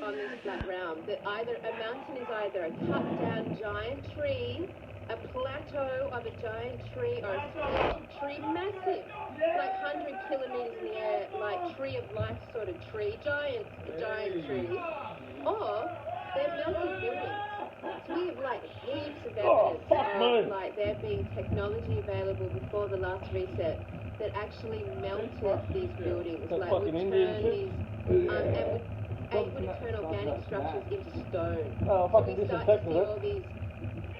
on this flat realm that either a mountain is either a cut-down giant tree, a plateau of a giant tree, or a splintered tree, massive, like 100 kilometers in the air, like tree of life sort of tree, giant trees, or they're melted buildings. So we have like heaps of evidence of like there being technology available before the last reset that actually melted these buildings, like would turn these and would turn organic structures into stone. So we start to see all these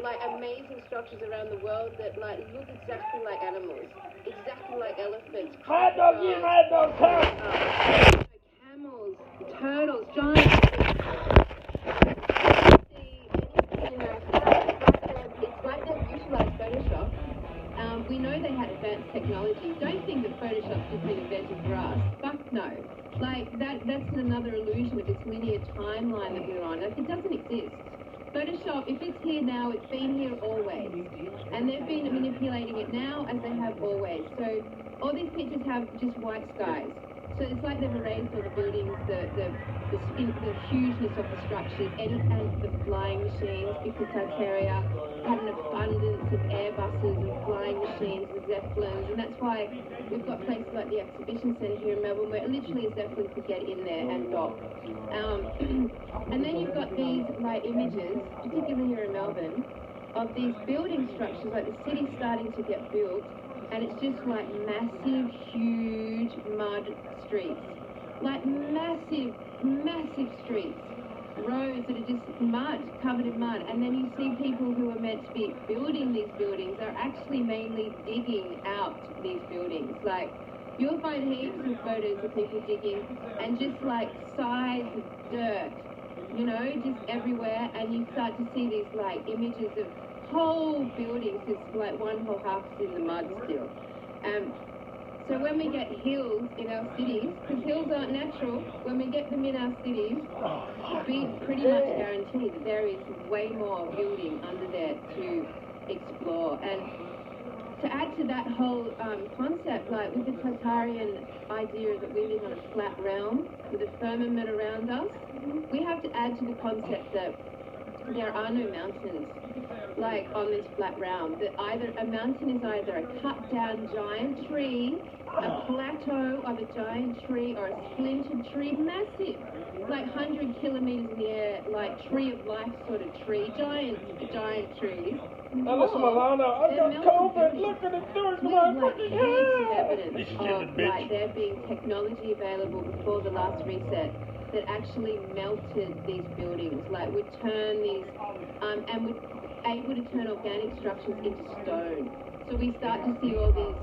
like amazing structures around the world that like look exactly like animals, exactly like elephants, camels, turtles, giants. It's like they've utilised Photoshop. We know they had advanced technology. Don't think that Photoshop's just been invented for us. Fuck no. Like that's another illusion of this linear timeline that we're on. Like it doesn't exist. Photoshop, if it's here now, it's been here always. And they've been manipulating it now as they have always. So all these pictures have just white skies. So it's like they've erased all the buildings, the hugeness of the structures, and the flying machines, because Tartaria had an abundance of Airbuses and flying machines and Zeppelins, and that's why we've got places like the Exhibition Centre here in Melbourne where literally a Zeppelin could get in there and dock. And then you've got these like images, particularly here in Melbourne, of these building structures, like the city starting to get built, and it's just like massive, huge mud streets. Like massive, massive streets. Roads that are just mud, covered in mud. And then you see people who are meant to be building these buildings are actually mainly digging out these buildings. Like, you'll find heaps of photos of people digging and just like sides of dirt, you know, just everywhere. And you start to see these like images of whole buildings, just like one whole house in the mud still. So when we get hills in our cities, because hills aren't natural, when we get them in our cities, we pretty much guarantee that there is way more building under there to explore. And to add to that whole concept, like with the Tartarian idea that we live on a flat realm with a firmament around us, we have to add to the concept that there are no mountains like on this flat realm, that either a mountain is either a cut down giant tree, a plateau of a giant tree, or a splintered tree, massive, like 100 kilometers in the air, like tree of life sort of tree, giant trees. Now listen, Alana, I got COVID. Look at it doing my fucking evidence of like there being technology available before the last reset that actually melted these buildings, like would turn these and would able to turn organic structures into stone. So we start to see all these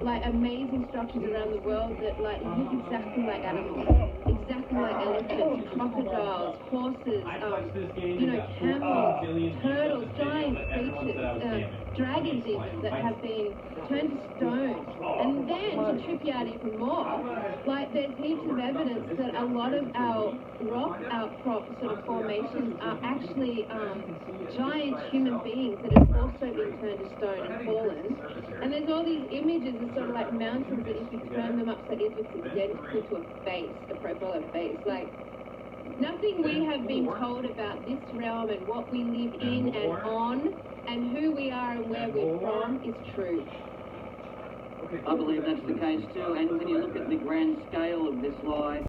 like amazing structures around the world that like look exactly like animals, exactly like elephants, crocodiles, horses, you know, camels, turtles, giant creatures, dragons even that have been turned to stone. And then to trip you out even more, like there's heaps of evidence that a lot of our rock outcrop sort of formations are actually giant human beings that have also been turned to stone and fallen. And there's all these images of sort of like mountains that if you turn them upside down, it's identical to a face, a profile of a face. Like nothing we have been told about this realm and what we live in and on and who we are and where we're from is true. I believe that's the case too, and when you look at the grand scale of this lie,